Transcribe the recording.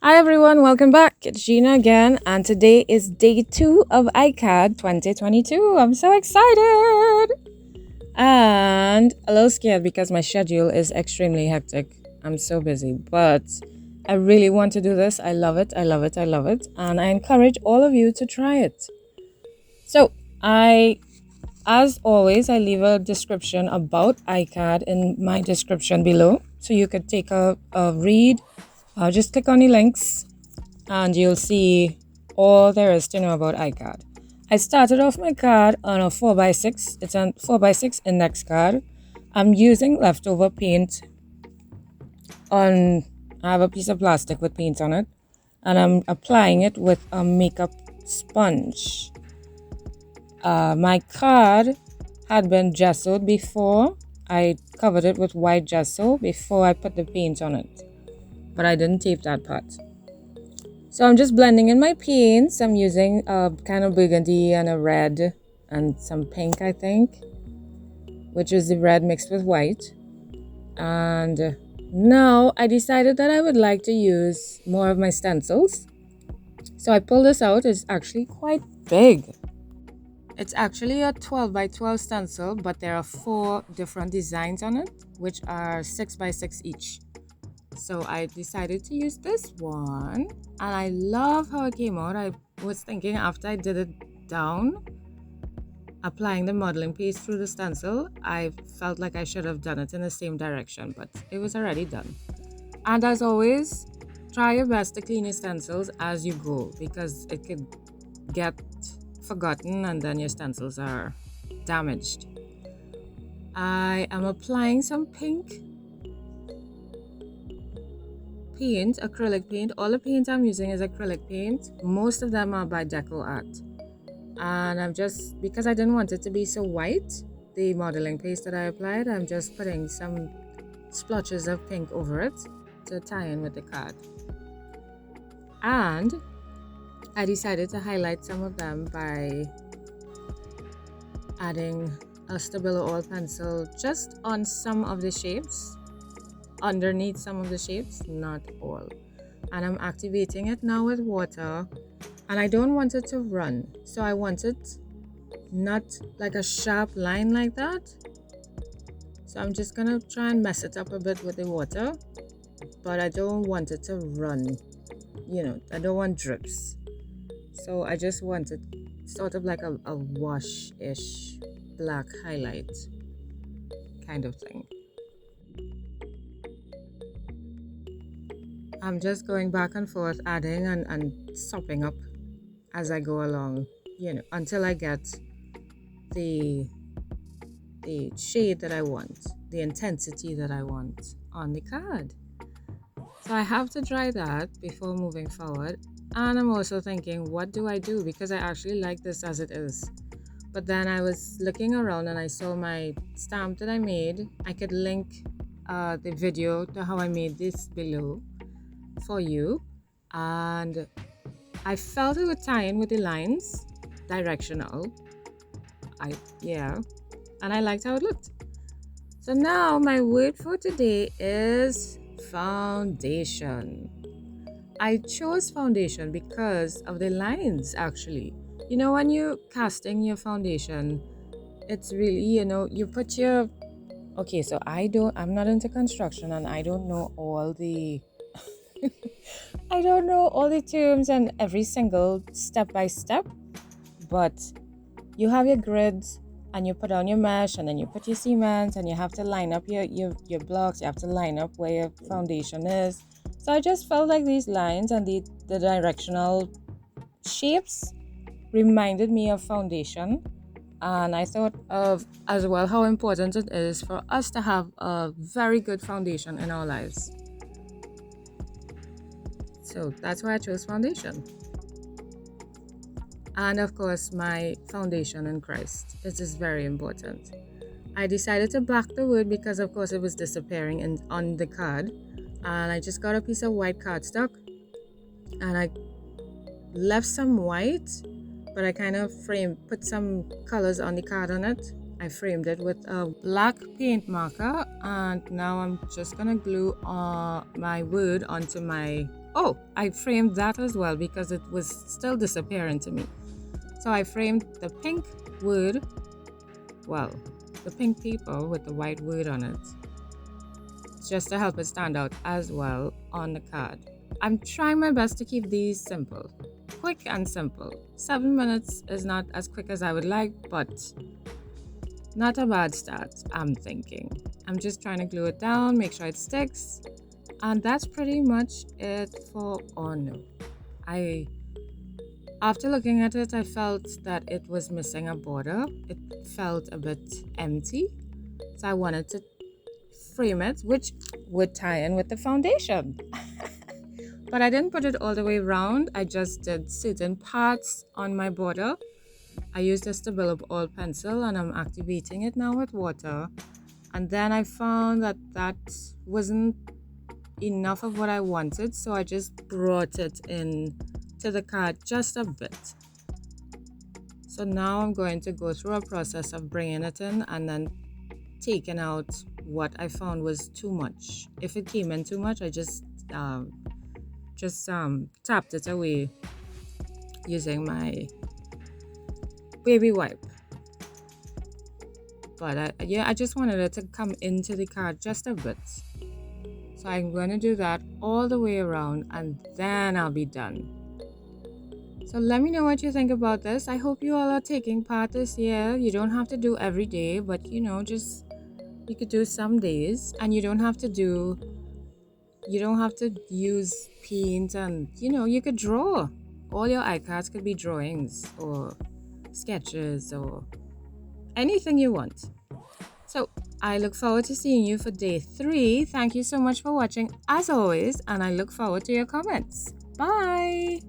Hi everyone, welcome back. It's Gina again, and today is day 2 of Icad 2022. I'm so excited and a little scared because my schedule is extremely hectic. I'm so busy, but I really want to do this. I love it, I love it, I love it, and I encourage all of you to try it. So, as always, I leave a description about Icad in my description below, so you could take a read. Just click on the links and you'll see all there is to know about Icad. I started off my card on a 4x6. It's a 4x6 index card. I'm using leftover paint on, I have a piece of plastic with paint on it, and I'm applying it with a makeup sponge. My card had been gessoed before. I covered it with white gesso before I put the paint on it, but I didn't tape that part. So I'm just blending in my paints. I'm using a kind of burgundy and a red and some pink, I think, which is the red mixed with white. And now I decided that I would like to use more of my stencils. So I pulled this out. It's actually quite big. It's actually a 12 by 12 stencil, but there are 4 different designs on it, which are 6 by 6 each. So I decided to use this one, and I love how it came out. I was thinking after I did it down, applying the modeling paste through the stencil, I felt like I should have done it in the same direction, but it was already done. And as always, try your best to clean your stencils as you go, because it could get forgotten and then your stencils are damaged. I am applying some pink paint, acrylic paint. All the paint I'm using is acrylic paint. Most of them are by Deco Art. And I'm just, because I didn't want it to be so white, the modeling paste that I applied, I'm just putting some splotches of pink over it to tie in with the card. And I decided to highlight some of them by adding a Stabilo All pencil just on some of the shapes, underneath some of the shapes, not all. And I'm activating it now with water, and I don't want it to run, so I want it not like a sharp line like that. So I'm just gonna try and mess it up a bit with the water, but I don't want it to run, I don't want drips. So I just want it sort of like a wash-ish black highlight kind of thing. I'm just going back and forth, adding and sopping up as I go along, until I get the shade that I want, the intensity that I want on the card. So I have to dry that before moving forward. And I'm also thinking, what do I do? Because I actually like this as it is. But then I was looking around and I saw my stamp that I made. I could link the video to how I made this below for you, and I felt it would tie in with the lines, directional. And I liked how it looked. So now my word for today is foundation. I chose foundation because of the lines, actually. When you're casting your foundation, it's really, you put your, okay, so I'm not into construction, and I don't know all the I don't know all the terms and every single step by step, but you have your grids and you put on your mesh, and then you put your cement, and you have to line up your blocks. You have to line up where your foundation is. So I just felt like these lines and the directional shapes reminded me of foundation. And I thought of as well how important it is for us to have a very good foundation in our lives. So that's why I chose foundation. And of course, my foundation in Christ. It is very important. I decided to black the word because, of course, it was disappearing on the card. And I just got a piece of white cardstock, and I left some white, but I kind of put some colors on the card on it. I framed it with a black paint marker, and now I'm just gonna glue my word onto my Oh, I framed that as well because it was still disappearing to me. So I framed the pink wood, well, the pink people with the white wood on it, just to help it stand out as well on the card. I'm trying my best to keep these simple, quick and simple. 7 minutes is not as quick as I would like, but not a bad start, I'm thinking. I'm just trying to glue it down, make sure it sticks, and that's pretty much it for Ono. I After looking at it, I felt that it was missing a border. It felt a bit empty. So I wanted to frame it, which would tie in with the foundation. But I didn't put it all the way around. I just did certain parts on my border. I used a Stabilo All pencil and I'm activating it now with water. And then I found that that wasn't enough of what I wanted, so I just brought it in to the card just a bit. So now I'm going to go through a process of bringing it in and then taking out what I found was too much. If it came in too much, I just tapped it away using my baby wipe. But I just wanted it to come into the card just a bit. So I'm going to do that all the way around and then I'll be done. So let me know what you think about this. I hope you all are taking part this year. You don't have to do every day, but just you could do some days, and you don't have to use paint, and you could draw. All your iCards could be drawings or sketches or anything you want. So I look forward to seeing you for day 3. Thank you so much for watching as always, and I look forward to your comments. Bye!